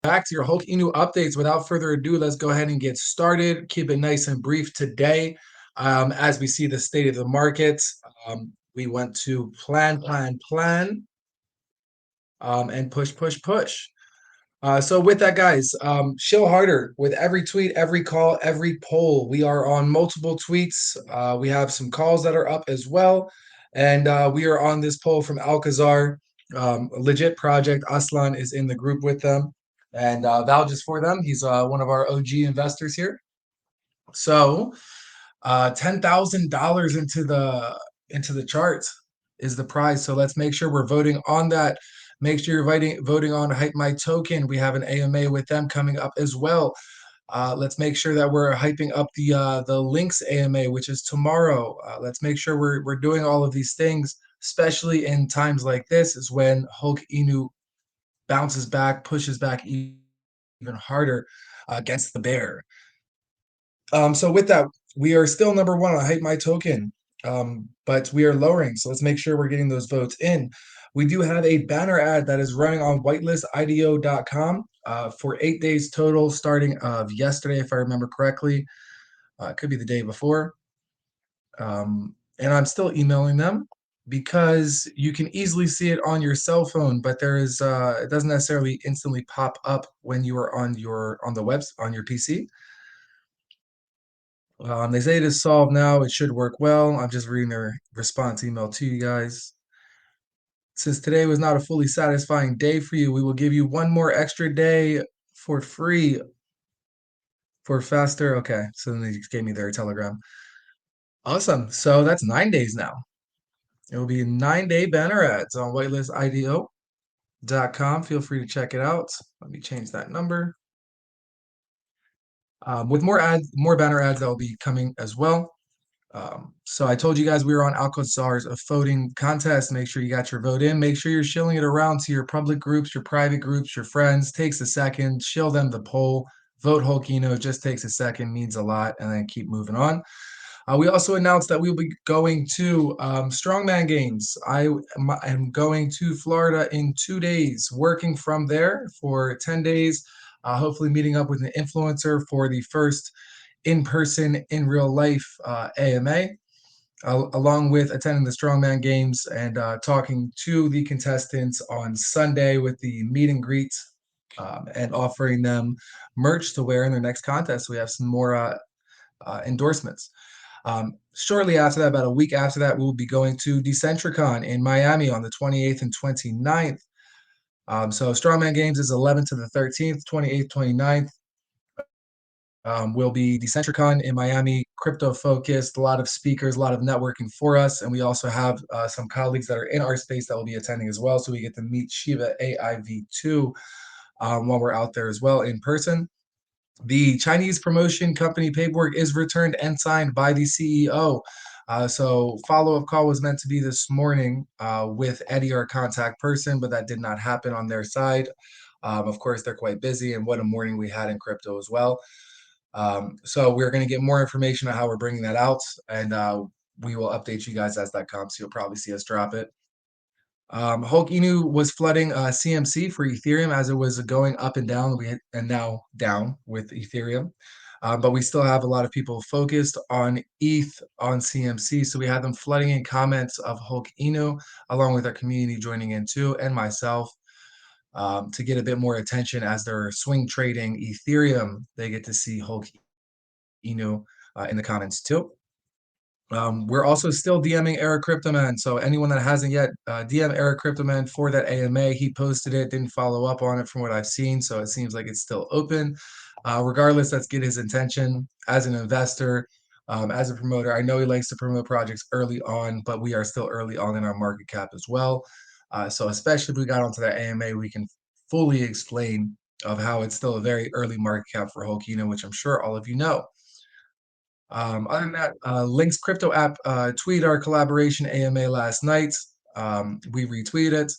Back to your Hulk Inu updates. Without further ado, let's go ahead and get started. Keep it nice and brief today. As we see the state of the markets, we went to plan, and push, push, push. So with that, guys, chill harder with every tweet, every call, every poll. We are on multiple tweets. We have some calls that are up as well. And we are on this poll from Alcazar, a legit project. Aslan is in the group with them and vouches for them. He's one of our OG investors here. So $10,000 into the charts is the prize. So let's make sure we're voting on that. Make sure you're voting on Hype My Token. We have an AMA with them coming up as well. Let's make sure that we're hyping up the Links AMA, which is tomorrow. Let's make sure we're doing all of these things, especially in times like this, is when Hulk Inu bounces back, pushes back even harder against the bear. So with that, we are still number one on Hype My Token, but we are lowering. So let's make sure we're getting those votes in. We do have a banner ad that is running on whitelistido.com for 8 days total, starting of yesterday, if I remember correctly. It could be the day before. And I'm still emailing them because you can easily see it on your cell phone, but there is it doesn't necessarily instantly pop up when you are on the webs on your PC. They say it is solved now. It should work well. I'm just reading their response email to you guys. Since today was not a fully satisfying day for you, we will give you one more extra day for free for faster. Okay, so then they just gave me their telegram. Awesome. So that's 9 days now. It will be 9-day banner ads on whitelistido.com. Feel free to check it out. Let me change that number. With more banner ads that will be coming as well. So I told you guys we were on Alcazar's voting contest. Make sure you got your vote in. Make sure you're shilling it around to your public groups, your private groups, your friends. Takes a second. Shill them the poll. Vote Hulkino. It just takes a second. Means a lot. And then keep moving on. We also announced that we'll be going to Strongman Games. I am going to Florida in 2 days, working from there for 10 days, hopefully meeting up with an influencer for the first in-person, in real life AMA, along with attending the Strongman Games and talking to the contestants on Sunday with the meet and greet and offering them merch to wear in their next contest. We have some more endorsements. Shortly after that, about a week after that, we'll be going to Decentricon in Miami on the 28th and 29th. So Strongman Games is 11th to the 13th, 28th, 29th. Will be Decentricon in Miami, crypto focused, a lot of speakers, a lot of networking for us. And we also have some colleagues that are in our space that will be attending as well. So we get to meet Shiba AIV2 while we're out there as well in person. The Chinese promotion company paperwork is returned and signed by the CEO. So follow-up call was meant to be this morning with Eddie, our contact person, but that did not happen on their side. Of course, they're quite busy, and what a morning we had in crypto as well. So we're going to get more information on how we're bringing that out, and we will update you guys as that comes. You'll probably see us drop it. Hulk Inu was flooding CMC for Ethereum as it was going up and down. And now down with Ethereum, but we still have a lot of people focused on ETH on CMC. So we had them flooding in comments of Hulk Inu, along with our community joining in too, and myself, to get a bit more attention as they're swing trading Ethereum. They get to see Hulk Inu in the comments too. We're also still DMing Eric Cryptoman. So anyone that hasn't yet, DM Eric Cryptoman for that AMA. He posted it, didn't follow up on it from what I've seen. So it seems like it's still open. Regardless, let's get his intention as an investor, as a promoter. I know he likes to promote projects early on, but we are still early on in our market cap as well. So especially if we got onto that AMA, we can fully explain of how it's still a very early market cap for Holkino, which I'm sure all of you know. Other than that, Link's crypto app tweeted our collaboration AMA last night. We retweeted it.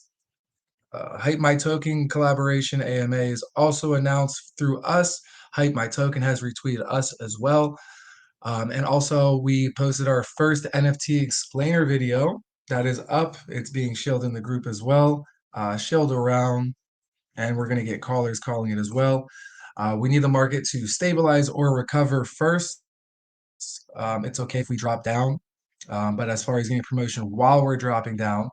Hype My Token collaboration AMA is also announced through us. Hype My Token has retweeted us as well. And also, we posted our first NFT explainer video that is up. It's being shilled in the group as well. Shilled around and we're going to get callers calling it as well. We need the market to stabilize or recover first. It's okay if we drop down, but as far as getting promotion while we're dropping down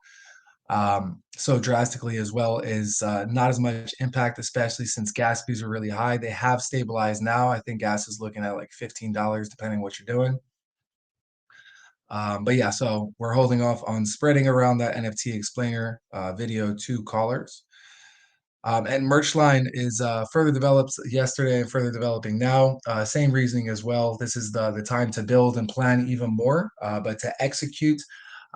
so drastically as well is not as much impact, especially since gas fees are really high. They have stabilized now. I think gas is looking at like $15, depending on what you're doing. But yeah, so we're holding off on spreading around that NFT explainer video to callers. And merch line is further developed yesterday and further developing now. Same reasoning as well. This is the time to build and plan even more, but to execute,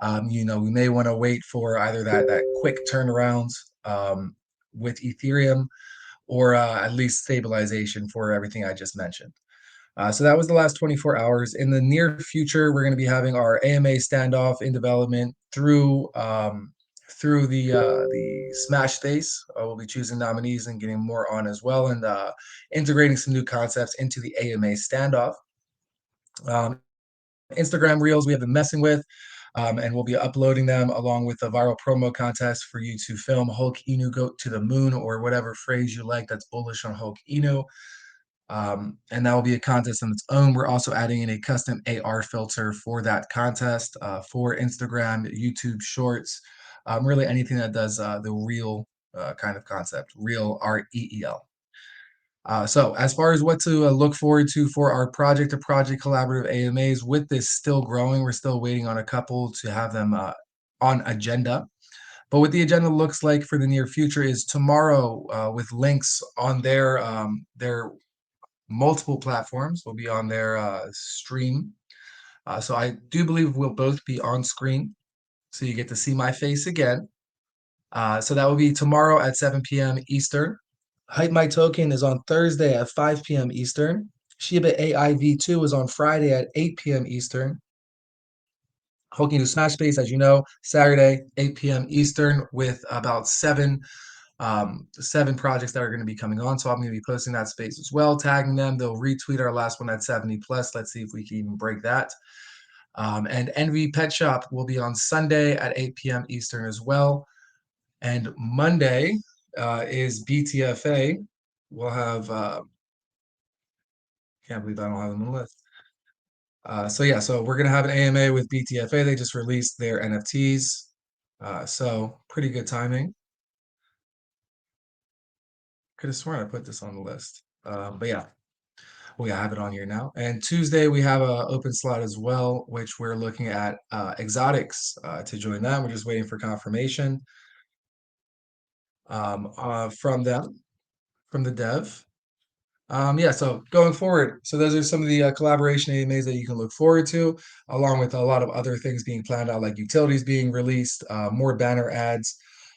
we may want to wait for either that quick turnaround um, with Ethereum or at least stabilization for everything I just mentioned. So that was the last 24 hours. In the near future, we're going to be having our AMA standoff in development through the Smash Space. We'll be choosing nominees and getting more on as well, and integrating some new concepts into the AMA standoff. Um, Instagram Reels we have been messing with, and we'll be uploading them along with the viral promo contest for you to film Hulk Inu go to the moon or whatever phrase you like that's bullish on Hulk Inu. And that will be a contest on its own. We're also adding in a custom AR filter for that contest for Instagram, YouTube Shorts, really anything that does the real kind of concept, real REEL. So as far as what to look forward to for our project-to-project collaborative AMAs, with this still growing, we're still waiting on a couple to have them on agenda. But what the agenda looks like for the near future is tomorrow with links on their multiple platforms. Will be on their stream. So I do believe we'll both be on screen. So you get to see my face again. So that will be tomorrow at 7 p.m. Eastern. Hype My Token is on Thursday at 5 p.m. Eastern. Shiba AI V2 is on Friday at 8 p.m. Eastern. Hooking to Smash Space, as you know, Saturday, 8 p.m. Eastern, with about seven projects that are going to be coming on. So I'm going to be posting that space as well, tagging them. They'll retweet our last one at 70 plus. Let's see if we can even break that. And Envy Pet Shop will be on Sunday at 8 p.m. Eastern as well. And Monday is BTFA. We'll have, can't believe I don't have them on the list. So yeah, so we're going to have an AMA with BTFA. They just released their NFTs. So pretty good timing. Could have sworn I put this on the list. But yeah, we have it on here now. And Tuesday we have a open slot as well, which we're looking at exotics to join them. We're just waiting for confirmation from them, from the dev. Yeah, so going forward, so those are some of the collaboration AMAs that you can look forward to, along with a lot of other things being planned out, like utilities being released, more banner ads.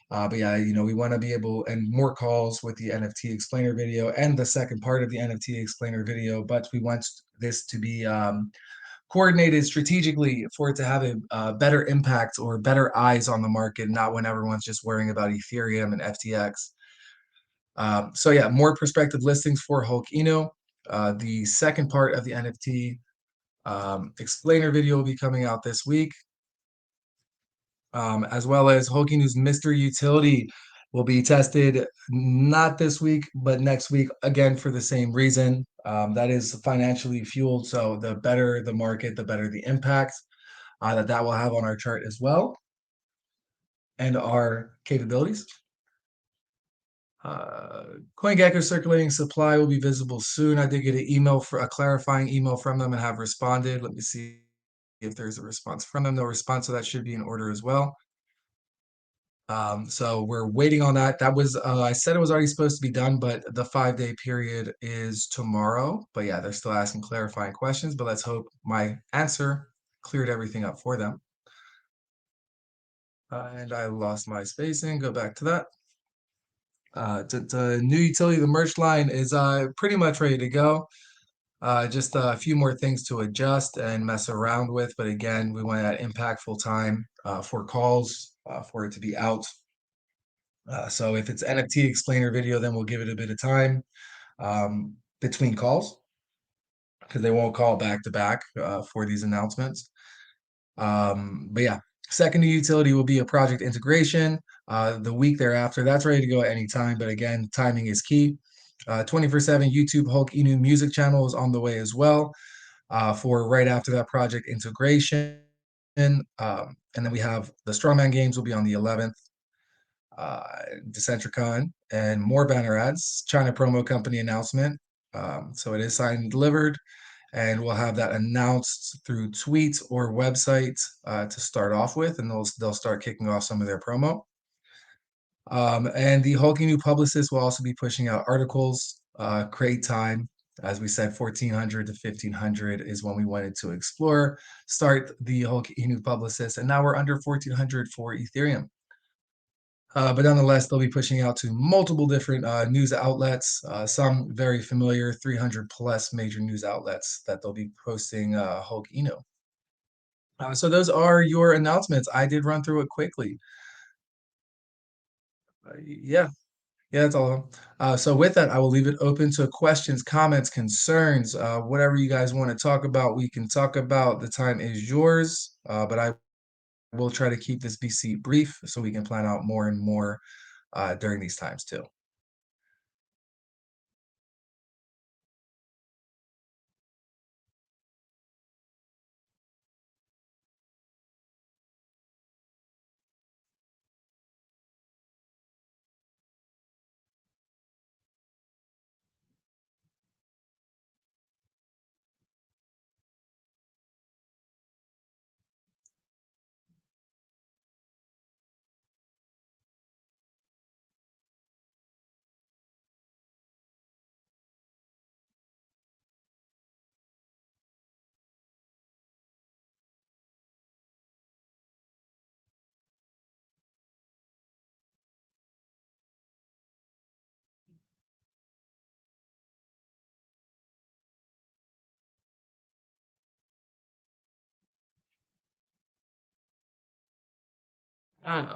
But yeah, we want to be able and more calls with the NFT explainer video and the second part of the NFT explainer video. But we want this to be coordinated strategically for it to have a better impact or better eyes on the market, not when everyone's just worrying about Ethereum and FTX. So yeah, more prospective listings for Hulk Ino. The second part of the NFT explainer video will be coming out this week, as well as Hulk Ino's Mystery Utility will be tested not this week, but next week, again, for the same reason. That is financially fueled. So the better the market, the better the impact that will have on our chart as well and our capabilities. CoinGecko circulating supply will be visible soon. I did get an email for a clarifying email from them and have responded. Let me see if there's a response from them. No response, so that should be in order as well. So we're waiting on that. That was I said it was already supposed to be done, but the 5-day period is tomorrow. But yeah, they're still asking clarifying questions. But let's hope my answer cleared everything up for them. And I lost my spacing. Go back to that. The new utility, the merch line is pretty much ready to go. Just a few more things to adjust and mess around with. But again, we want that impactful time for calls for it to be out. So if it's NFT explainer video, then we'll give it a bit of time between calls because they won't call back to back for these announcements. But yeah, second new utility will be a project integration. The week thereafter, that's ready to go at any time, but again, timing is key. 24/7 YouTube Hulk Inu music channel is on the way as well for right after that project integration. And then we have the Strongman games will be on the 11th, uh, Decentricon, and more banner ads, China promo company announcement. So it is signed and delivered, and we'll have that announced through tweets or website to start off with, and they'll start kicking off some of their promo. And the hulking new publicist will also be pushing out articles. Create time, as we said, 1400 to 1500 is when we wanted to explore. Start the hulking new publicist, and now we're under 1400 for Ethereum. But nonetheless, they'll be pushing out to multiple different news outlets, some very familiar 300 plus major news outlets that they'll be posting Hulk Eno. So those are your announcements. I did run through it quickly. Yeah, yeah, that's all of them. So with that, I will leave it open to questions, comments, concerns, whatever you guys want to talk about. We can talk about. The time is yours, but I will try to keep this BC brief so we can plan out more and more during these times too.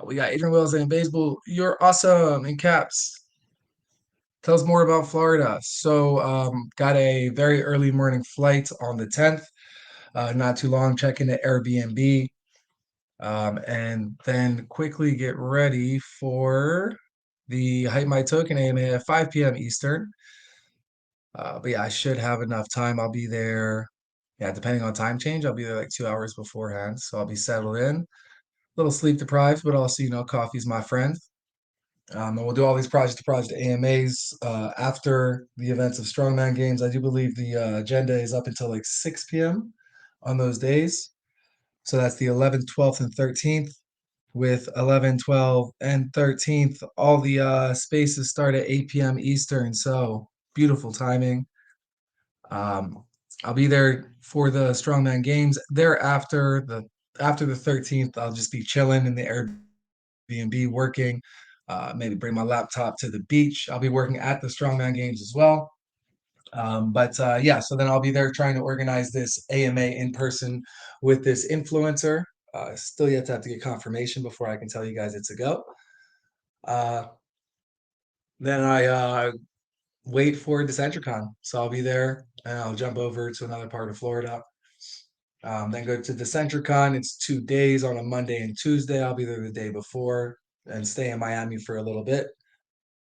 We got Adrian Wells in baseball. You're awesome in caps. Tell us more about Florida. So, got a very early morning flight on the 10th. Not too long, check into Airbnb, and then quickly get ready for the Hype My Token AMA at 5 p.m. Eastern. But yeah, I should have enough time. I'll be there. Yeah, depending on time change, I'll be there like 2 hours beforehand. So I'll be settled in. A little sleep deprived, but also, coffee's my friend. And we'll do all these project to project AMAs after the events of Strongman Games. I do believe the agenda is up until like 6 p.m. on those days. So that's the 11th, 12th, and 13th. With 11, 12, and 13th, all the spaces start at 8 p.m. Eastern. So beautiful timing. Um, I'll be there for the Strongman Games. Thereafter, after the 13th, I'll just be chilling in the Airbnb working. Maybe bring my laptop to the beach. I'll be working at the Strongman Games as well. But yeah, so then I'll be there trying to organize this AMA in person with this influencer. Still yet to have to get confirmation before I can tell you guys it's a go. Uh, then I wait for Decentricon. So I'll be there and I'll jump over to another part of Florida. Then go to Decentricon. It's 2 days on a Monday and Tuesday. I'll be there the day before and stay in Miami for a little bit.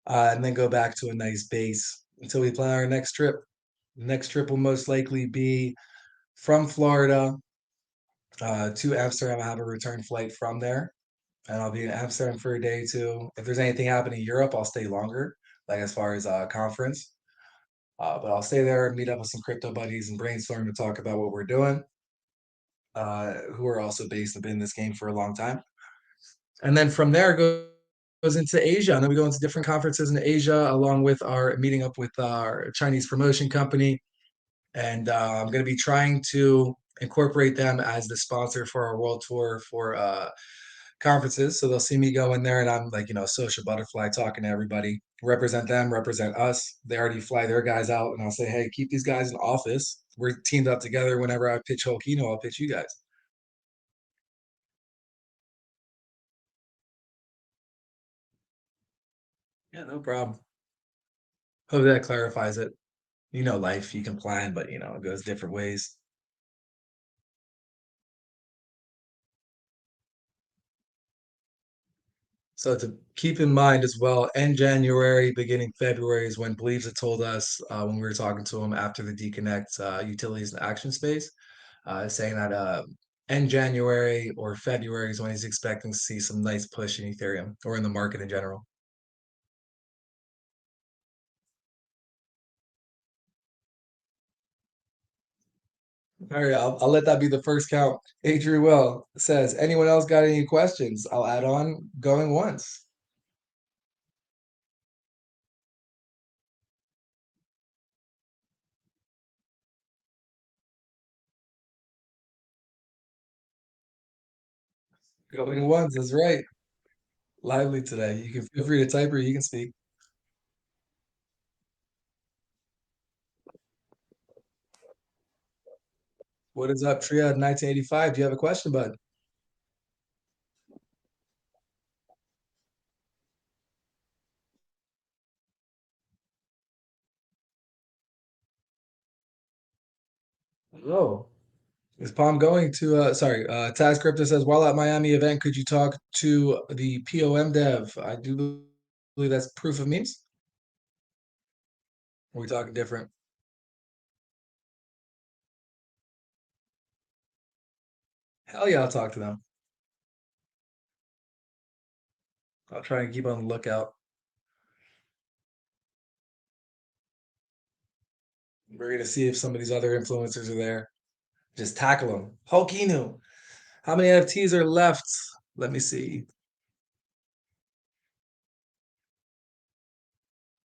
And then go back to a nice base until we plan our next trip. Next trip will most likely be from Florida to Amsterdam. I have a return flight from there, and I'll be in Amsterdam for a day too. If there's anything happening in Europe, I'll stay longer, like as far as conference. But I'll stay there and meet up with some crypto buddies and brainstorm to talk about what we're doing, who are also based in this game for a long time. And then from there goes into Asia, and then we go into different conferences in Asia, along with our meeting up with our Chinese promotion company. And I'm going to be trying to incorporate them as the sponsor for our world tour for conferences. So they'll see me go in there and I'm like, social butterfly talking to everybody, represent them, represent us. They already fly their guys out and I'll say, hey, keep these guys in office. We're teamed up together. Whenever I pitch Holkino, I'll pitch you guys. Yeah, no problem. Hope that clarifies it. Life, you can plan, but it goes different ways. So to keep in mind as well, end January, beginning February is when Believes had told us when we were talking to him after the deconnect utilities and action space, saying that end January or February is when he's expecting to see some nice push in Ethereum or in the market in general. All right, I'll let that be the first count. Adrian Will says, anyone else got any questions? I'll add on going once. Going once is right. Lively today. You can feel free to type or you can speak. What is up, Tria 1985? Do you have a question, bud? Hello. Is Palm going to sorry, Taz Crypto says, while at Miami event, could you talk to the POM dev? I do believe that's proof of memes. Or are we talking different? Hell yeah, I'll talk to them. I'll try and keep on the lookout. We're gonna see if some of these other influencers are there. Just tackle them. Hokinu. How many NFTs are left? Let me see.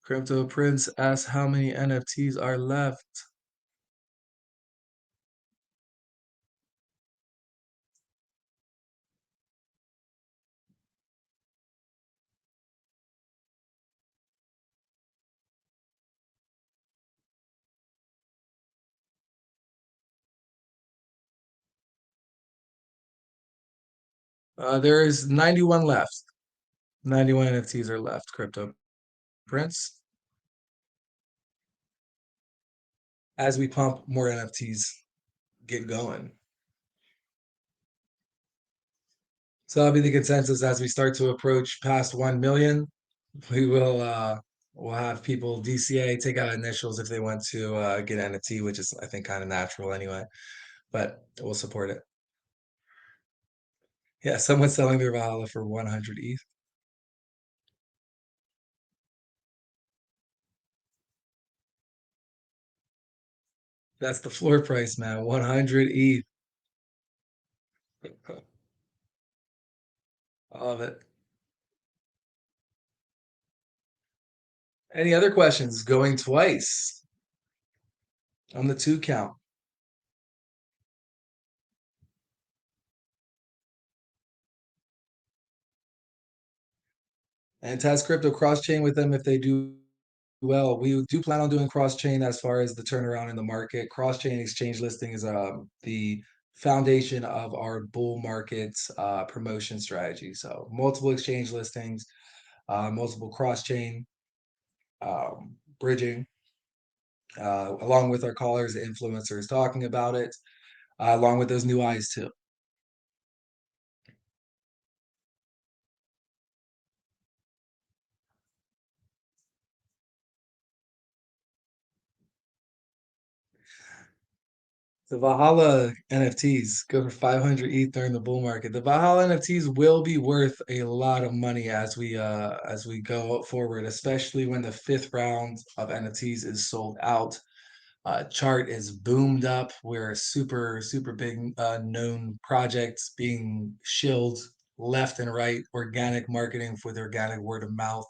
Crypto Prince asks how many NFTs are left. There is 91 left. 91 NFTs are left, Crypto Prince. As we pump more NFTs, get going. So that'll be the consensus as we start to approach past 1 million. We will we'll have people DCA take out initials if they want to get NFT, which is I think kind of natural anyway. But we'll support it. Yeah, someone's selling their Valhalla for 100 ETH. That's the floor price, man. 100 ETH. All of it. Any other questions? Going twice on the two count. And test crypto cross chain with them if they do well. We do plan on doing cross chain as far as the turnaround in the market. Cross chain exchange listing is the foundation of our bull market promotion strategy. So multiple exchange listings, multiple cross chain bridging, along with our callers, influencers talking about it, along with those new eyes too. The Valhalla NFTs go for 500 ETH during the bull market. The Valhalla NFTs will be worth a lot of money as we go forward, especially when the fifth round of NFTs is sold out. Chart is boomed up. We're a super big known projects being shilled left and right. Organic marketing with organic word of mouth.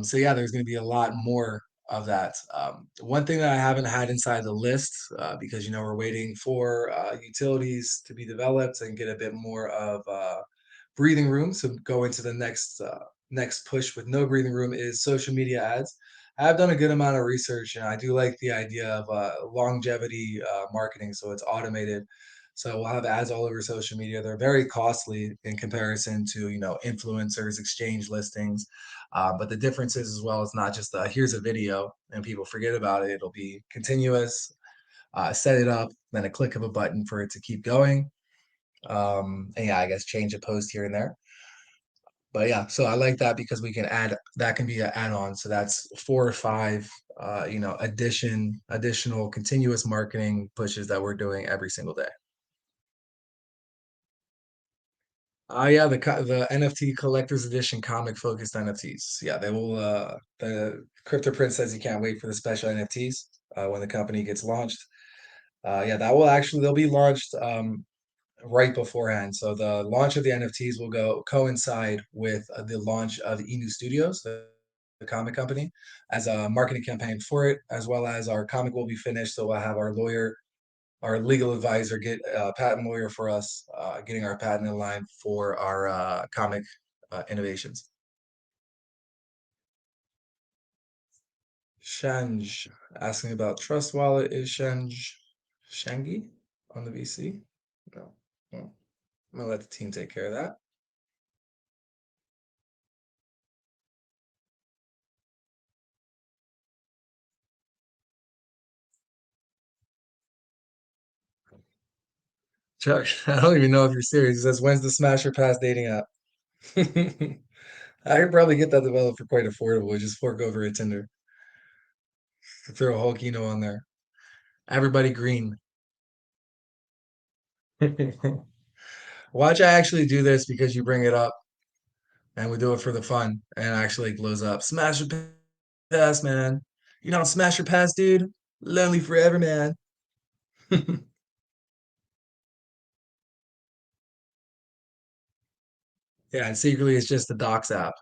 So yeah, there's going to be a lot more of that. One thing that I haven't had inside the list, because you know we're waiting for utilities to be developed and get a bit more of breathing room to go into the next push with no breathing room, is social media ads. I've done a good amount of research, and I do like the idea of longevity marketing, so it's automated. So we'll have ads all over social media. They're very costly in comparison to influencers, exchange listings. But the difference is as well, it's not just here's a video and people forget about it. It'll be continuous, set it up, then a click of a button for it to keep going. And yeah, I guess change a post here and there. But yeah, so I like that because we can add that can be an add-on. So that's 4 or 5 additional continuous marketing pushes that we're doing every single day. Yeah, the NFT collector's edition comic focused NFTs. Yeah, they will the Crypto Prince says he can't wait for the special NFTs when the company gets launched. Yeah, that will actually they'll be launched right beforehand. So the launch of the NFTs will go coincide with the launch of Inu Studios, the comic company, as a marketing campaign for it, as well as our comic will be finished. So we'll have our lawyer, our legal advisor, get a patent lawyer for us, getting our patent in line for our comic innovations. Shanj asking about Trust Wallet. Is Shangi on the VC? No. No. I'm gonna let the team take care of that. Chuck, I don't even know if you're serious. He says, when's the Smash or Pass dating app? I could probably get that developed for quite affordable. Just fork over a Tinder. Throw a whole kino on there. Everybody green. Watch I actually do this because you bring it up and we do it for the fun and actually blows up. Smash or Pass, man. You don't smash or pass, dude? Lonely forever, man. Yeah, and secretly it's just the Docs app.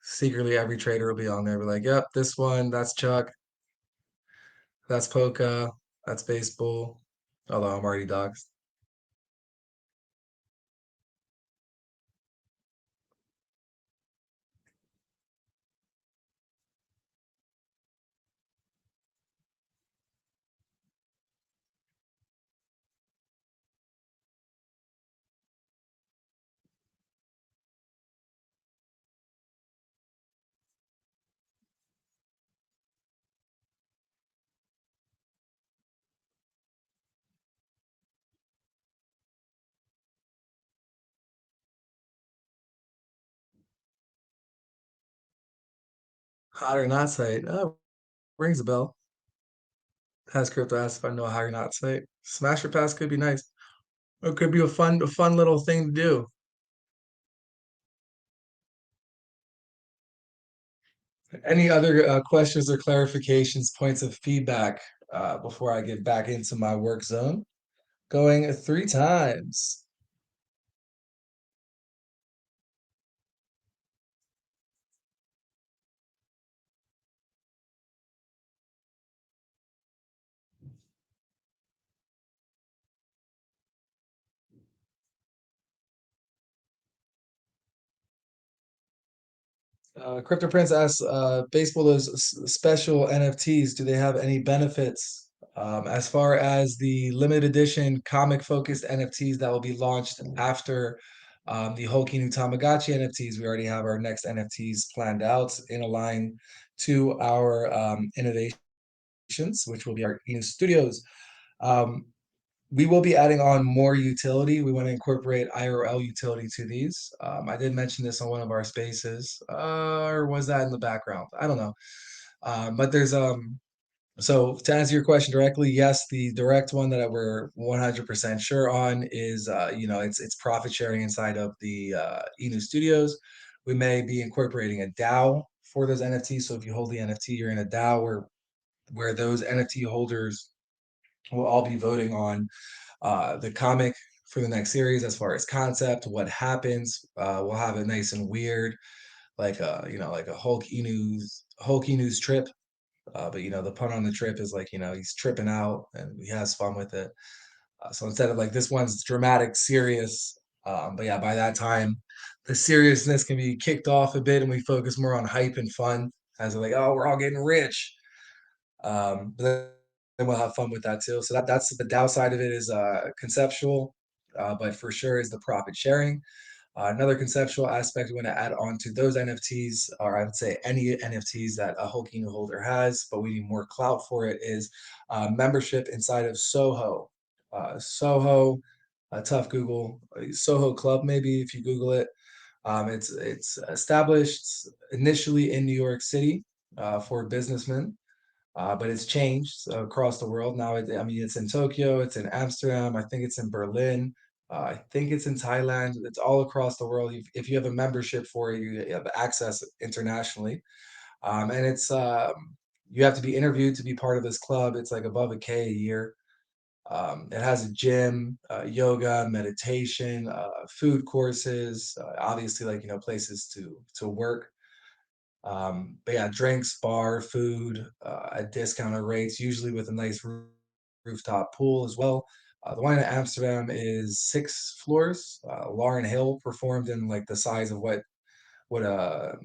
Secretly every trader will be on there. Be like, yep, this one, that's Chuck, that's Polka, that's baseball. Although I'm already doxed. 'Hot or not site. Oh, rings a bell. Has crypto asked if I know a hot or not site. Smash or pass could be nice. It could be a fun little thing to do. Any other questions or clarifications, points of feedback before I get back into my work zone? Going 3 times. Crypto Prince asks, baseball those special NFTs, do they have any benefits? As far as the limited edition comic focused NFTs that will be launched after the Hulky new Tamagotchi NFTs, we already have our next NFTs planned out in a line to our innovations, which will be our Inu Studios. Um, we will be adding on more utility. We want to incorporate IRL utility to these. I did mention this on one of our spaces, or was that in the background? I don't know. But there's so to answer your question directly, yes, the direct one that we're 100% sure on is it's profit sharing inside of the Enu Studios. We may be incorporating a DAO for those NFTs. So if you hold the NFT, you're in a DAO where those NFT holders will all be voting on the comic for the next series as far as concept, what happens. We'll have it nice and weird, like like a Hulk Enu's trip. But the pun on the trip is like he's tripping out and he has fun with it. So instead of like this one's dramatic, serious, but yeah, by that time, the seriousness can be kicked off a bit and we focus more on hype and fun as like, oh, we're all getting rich. But then we'll have fun with that too. So that's the downside of it is conceptual, but for sure is the profit sharing. Another conceptual aspect we want to add on to those NFTs, or I would say any NFTs that a Holkino holder has, but we need more clout for it, is membership inside of Soho. Soho, tough Google, Soho Club, maybe if you Google it. It's established initially in New York City for businessmen, but it's changed across the world now. I mean, it's in Tokyo, it's in Amsterdam, I think it's in Berlin, I think it's in Thailand. It's all across the world. If you have a membership for it, you have access internationally, and it's you have to be interviewed to be part of this club. It's like above a K a year. It has a gym, yoga, meditation, food courses, obviously like places to work. But yeah, drinks, bar, food at discounted rates, usually with a nice rooftop pool as well. The one in Amsterdam is 6 floors. Lauren Hill performed in like the size of what a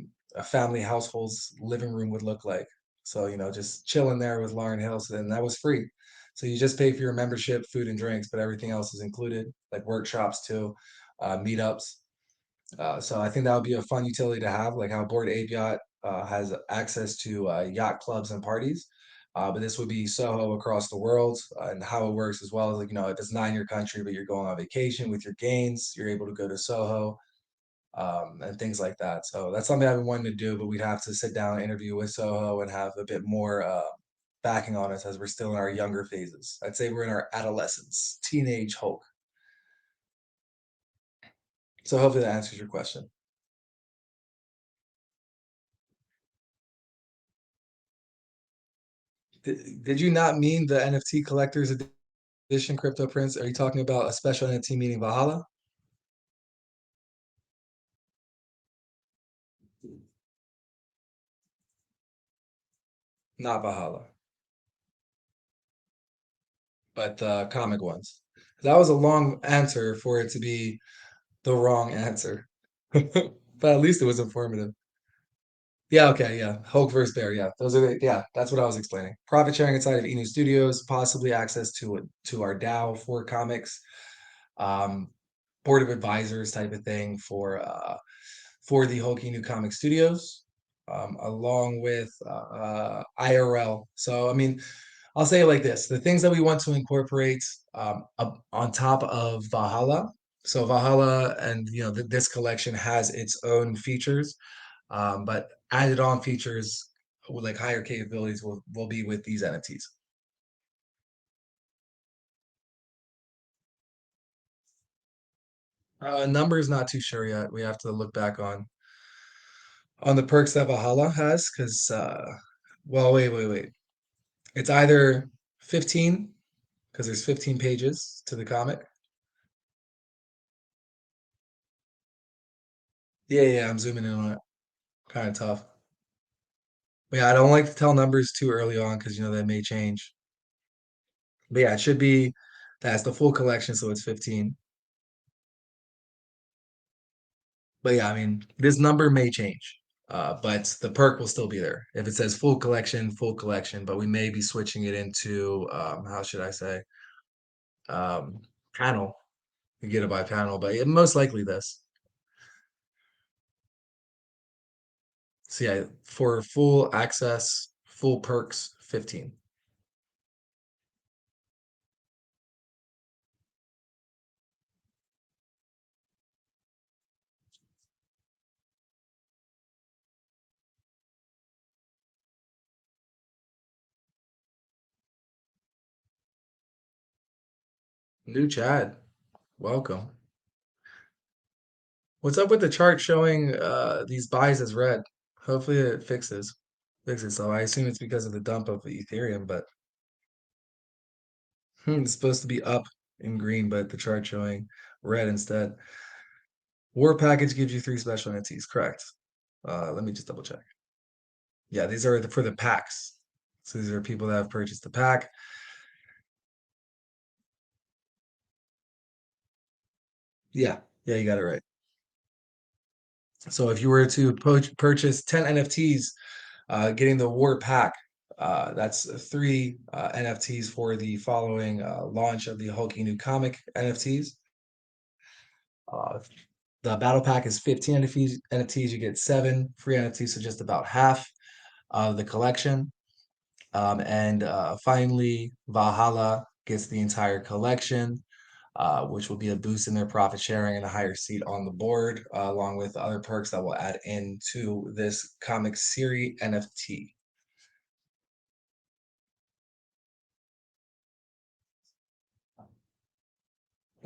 family household's living room would look like. So, just chilling there with Lauren Hill. So then that was free. So you just pay for your membership, food and drinks, but everything else is included, like workshops too, meetups. So I think that would be a fun utility to have, like how Board Ape Yacht has access to yacht clubs and parties. But this would be Soho across the world, and how it works as well is like, if it's not in your country, but you're going on vacation with your gains, you're able to go to Soho and things like that. So that's something I've been wanting to do, but we'd have to sit down and interview with Soho and have a bit more backing on us as we're still in our younger phases. I'd say we're in our adolescence, teenage Hulk. So hopefully that answers your question. Did you not mean the NFT collector's edition crypto prints? Are you talking about a special NFT meaning Valhalla? Not Valhalla, but the comic ones. That was a long answer for it to be the wrong answer. But at least it was informative. Yeah, okay, yeah. Hulk versus Bear, yeah. Yeah, that's what I was explaining. Profit sharing inside of Inu Studios, possibly access to our DAO for comics, um, board of advisors type of thing for the Hulk Inu Comic Studios, along with IRL. So I mean, I'll say it like this: the things that we want to incorporate on top of Valhalla. So Valhalla and this collection has its own features, but added on features with like higher capabilities will be with these NFTs. Numbers not too sure yet. We have to look back on the perks that Valhalla has because well, wait. It's either 15 because there's 15 pages to the comic. Yeah, I'm zooming in on it. Kind of tough. But yeah, I don't like to tell numbers too early on because that may change. But yeah, it should be that's the full collection, so it's 15. But yeah, I mean, this number may change. But the perk will still be there. If it says full collection, but we may be switching it into how should I say? Um, panel. You get it by panel, but most likely this. So yeah, for full access, full perks, 15. New Chad, welcome. What's up with the chart showing these buys as red? Hopefully it fixes. So I assume it's because of the dump of Ethereum, but it's supposed to be up in green, but the chart showing red instead. War package gives you 3 special entities, correct? Let me just double check. Yeah, these are for the packs. So these are people that have purchased the pack. Yeah, you got it right. So if you were to purchase 10 NFTs, getting the War Pack, that's 3 NFTs for the following launch of the Hulky new comic NFTs. Uh, the Battle Pack is 15 NFTs. You get 7 free NFTs, so just about half of the collection. And finally, Valhalla gets the entire collection. which will be a boost in their profit sharing and a higher seat on the board, along with other perks that will add into this comic series NFT.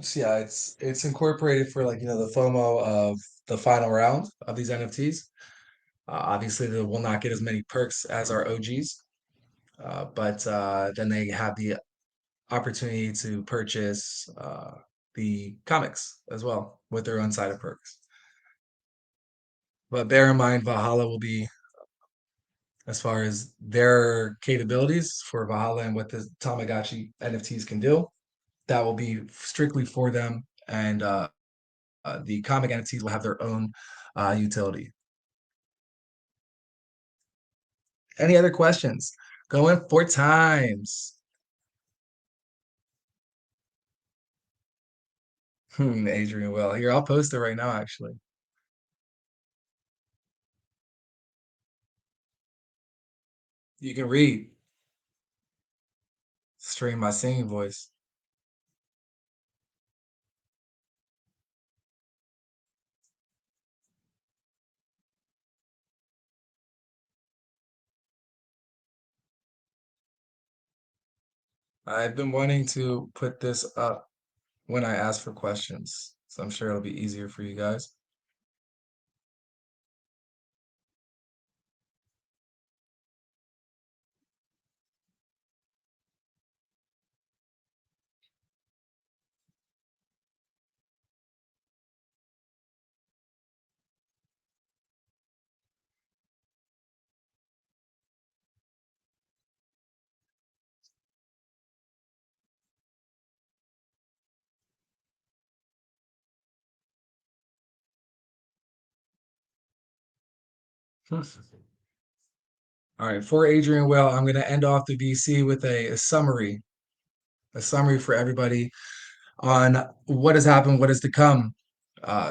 So yeah, it's incorporated for like the FOMO of the final round of these NFTs. Obviously, they will not get as many perks as our OGs, but then they have the opportunity to purchase the comics as well with their own side of perks. But bear in mind, Valhalla will be, as far as their capabilities for Valhalla and what the Tamagotchi NFTs can do, that will be strictly for them. And the comic NFTs will have their own utility. Any other questions? Going 4 times. Adrian, well, here, I'll post it right now, actually. You can read. Stream my singing voice. I've been wanting to put this up when I ask for questions, so I'm sure it'll be easier for you guys. All right, for Adrian Well, I'm going to end off the VC with a summary for everybody on what has happened, what is to come.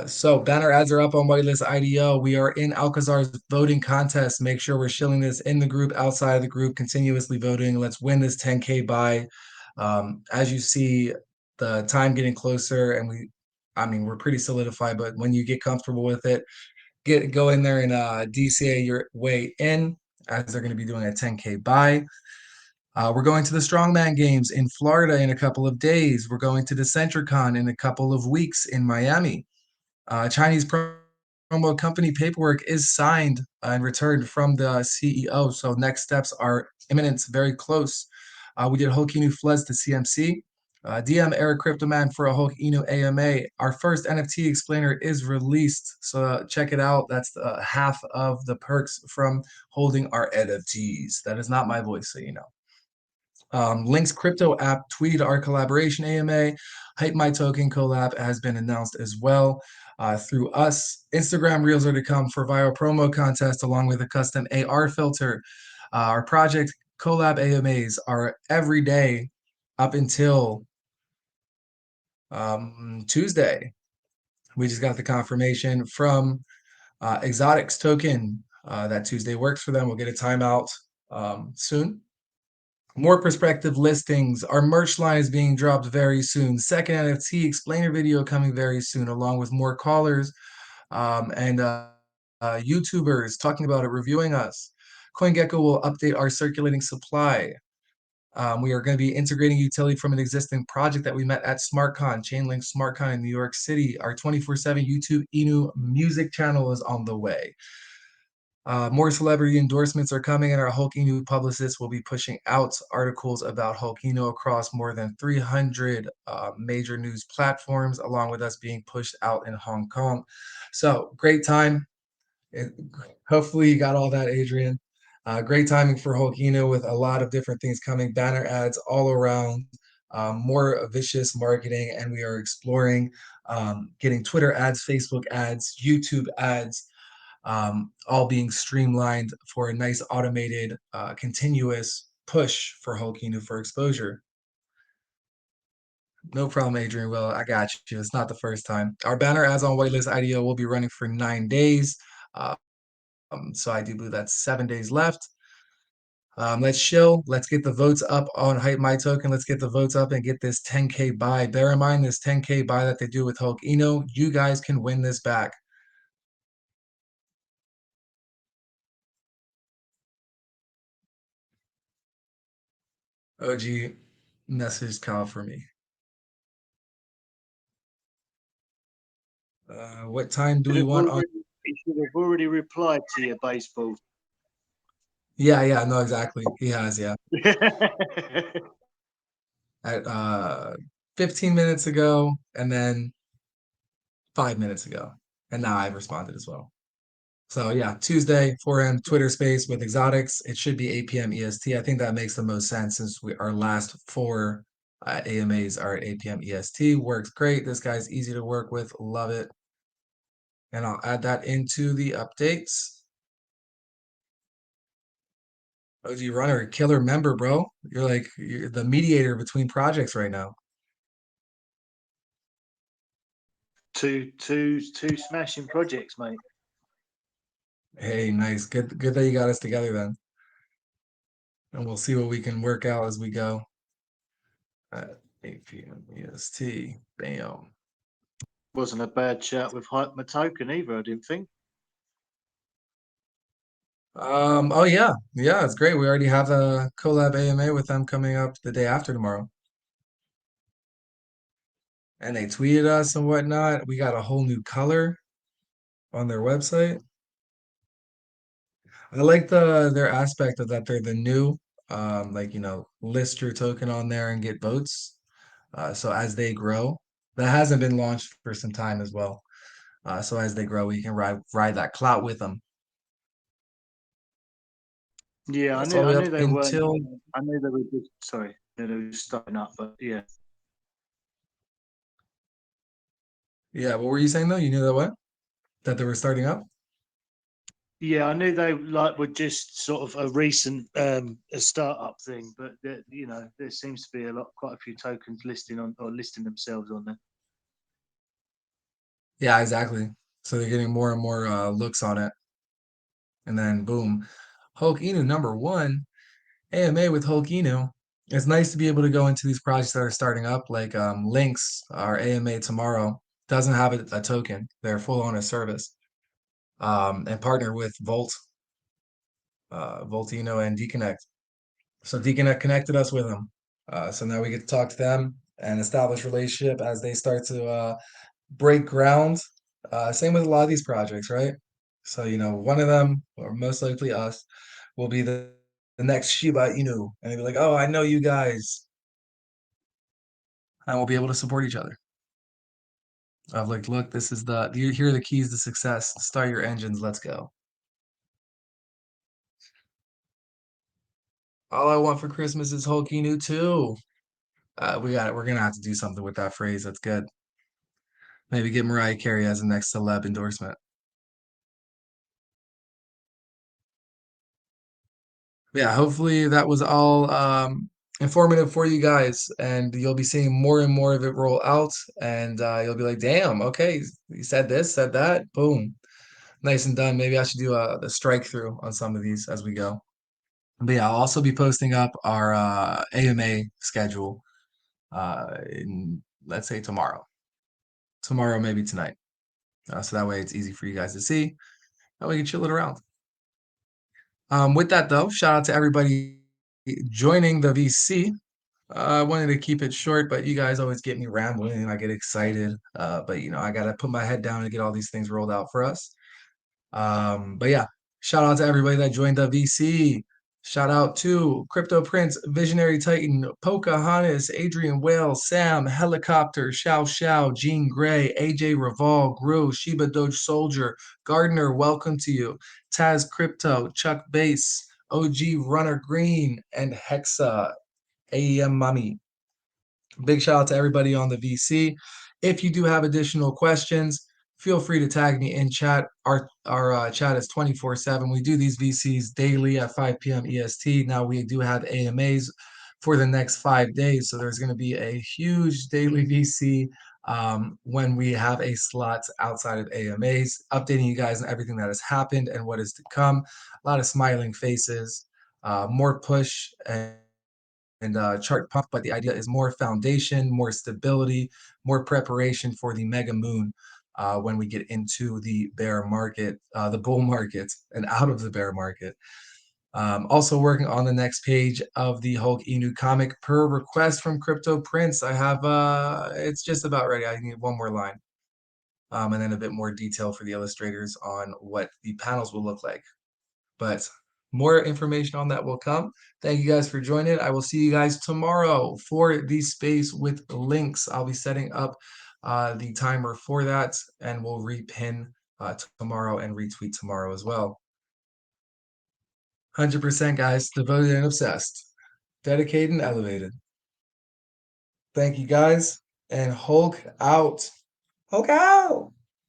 So banner ads are up on whitelist IDO. We are in Alcazar's voting contest. Make sure we're shilling this in the group, outside of the group, continuously voting. Let's win this 10K buy. As you see, the time getting closer, and I mean, we're pretty solidified, but when you get comfortable with it, go in there and DCA your way in, as they're going to be doing a 10K buy. We're going to the Strongman Games in Florida in a couple of days. We're going to the Centricon in a couple of weeks in Miami. Chinese promo company paperwork is signed and returned from the CEO. So next steps are imminent, very close. We did Hulk Inu Floods to CMC. DM Eric Cryptoman for a Hulk Inu AMA. Our first NFT explainer is released. So check it out. That's half of the perks from holding our NFTs. That is not my voice, so you know. Link's crypto app tweeted our collaboration AMA. Hype My Token collab has been announced as well through us. Instagram Reels are to come for viral promo contest along with a custom AR filter. Our project collab AMAs are every day up until Tuesday. We just got the confirmation from Exotics Token that Tuesday works for them. We'll get a timeout soon. More perspective listings. Our merch line is being dropped very soon. Second NFT explainer video coming very soon, along with more callers and YouTubers talking about it, reviewing us. CoinGecko will update our circulating supply. We are going to be integrating utility from an existing project that we met at SmartCon, Chainlink SmartCon in New York City. Our 24/7 YouTube Inu music channel is on the way. More celebrity endorsements are coming, and our Hulkino publicist will be pushing out articles about Hulkino across more than 300 major news platforms, along with us being pushed out in Hong Kong. So, great time. It, hopefully, you got all that, Adrian. Great timing for Hulkino with a lot of different things coming, banner ads all around, more vicious marketing, and we are exploring getting Twitter ads, Facebook ads, YouTube ads, all being streamlined for a nice automated, continuous push for Hulkino for exposure. No problem, Adrian. Well, I got you. It's not the first time. Our banner ads on whitelist IDO will be running for 9 days. So I do believe that's 7 days left. Let's chill. Let's get the votes up on Hype My Token. Let's get the votes up and get this 10K buy. Bear in mind this 10K buy that they do with Hulk Eno. You guys can win this back. OG message call for me. What time do Should we have want on? already, he should have already replied to your baseball. Yeah, yeah, no, exactly. He has, yeah. At 15 minutes ago, and then 5 minutes ago, and now I've responded as well. So yeah, Tuesday, 4 a.m. Twitter Space with Exotics. It should be 8 p.m. EST. I think that makes the most sense since our last four AMAs are at 8 p.m. EST. Works great. This guy's easy to work with. Love it. And I'll add that into the updates. OG Runner, killer member, bro. You're the mediator between projects right now. Two smashing projects, mate. Hey, nice. Good that you got us together then. And we'll see what we can work out as we go at 8 p.m. EST. Bam. Wasn't a bad chat with Hype My Token either, I didn't think. Oh yeah, yeah, it's great. We already have a collab AMA with them coming up the day after tomorrow. And they tweeted us and whatnot. We got a whole new color on their website. I like their aspect of that they're the new like list your token on there and get votes. So as they grow, that hasn't been launched for some time as well. So as they grow, we can ride that clout with them. Yeah, That's all the way I up knew they weren't. until I knew they were just sorry, they were just starting up, but yeah, yeah. What were you saying though? You knew that what? That they were starting up? yeah, I knew they like were just sort of a recent a startup thing, but there seems to be quite a few tokens listing on or listing themselves on there. Yeah, exactly. So they're getting more and more looks on it. And then boom, Hulk Inu #1, AMA with Hulk Inu. It's nice to be able to go into these projects that are starting up, like Lynx, our AMA tomorrow, doesn't have a token. They're full on a service. And partner with Voltino and Deconnect. So Deconnect connected us with them. So now we get to talk to them and establish relationship as they start to break ground. Same with a lot of these projects, right? So, one of them, or most likely us, will be the next Shiba Inu. And they'll be like, oh, I know you guys. And we'll be able to support each other. I've like, look, here are the keys to success. Start your engines. Let's go. All I want for Christmas is Hulk Inu too. We're gonna have to do something with that phrase. That's good. Maybe get Mariah Carey as the next celeb endorsement. Yeah, hopefully that was all informative for you guys, and you'll be seeing more and more of it roll out, and you'll be like, "Damn, okay, you said this, said that, boom, nice and done." Maybe I should do the strike through on some of these as we go. But yeah, I'll also be posting up our AMA schedule in let's say tomorrow maybe tonight, so that way it's easy for you guys to see. That way you can chill it around. With that though, shout out to everybody joining the VC. I wanted to keep it short, but you guys always get me rambling and I get excited. But I gotta put my head down and get all these things rolled out for us. But yeah, shout out to everybody that joined the VC. Shout out to Crypto Prince, Visionary Titan, Pocahontas, Adrian Whale, Sam, Helicopter, Xiao Xiao, Jean Grey, AJ Revolve, Gru, Shiba Doge Soldier, Gardner, welcome to you, Taz Crypto, Chuck Base, OG Runner Green, and Hexa, AEM Mummy. Big shout out to everybody on the VC. If you do have additional questions, feel free to tag me in chat. Our chat is 24/7. We do these VCs daily at 5 p.m. EST. Now we do have AMAs for the next 5 days, so there's going to be a huge daily VC when we have a slot outside of AMAs, updating you guys on everything that has happened and what is to come. A lot of smiling faces. more push and chart pump, but the idea is more foundation, more stability, more preparation for the mega moon when we get into the bear market, the bull market, and out of the bear market. Also working on the next page of the Hulk Inu comic per request from Crypto Prince. I have it's just about ready. I need one more line. And then a bit more detail for the illustrators on what the panels will look like. But more information on that will come. Thank you guys for joining. I will see you guys tomorrow for the space with links. I'll be setting up the timer for that, and we'll repin tomorrow and retweet tomorrow as well. 100% guys, devoted and obsessed, dedicated and elevated. Thank you guys, and Hulk out. Hulk out.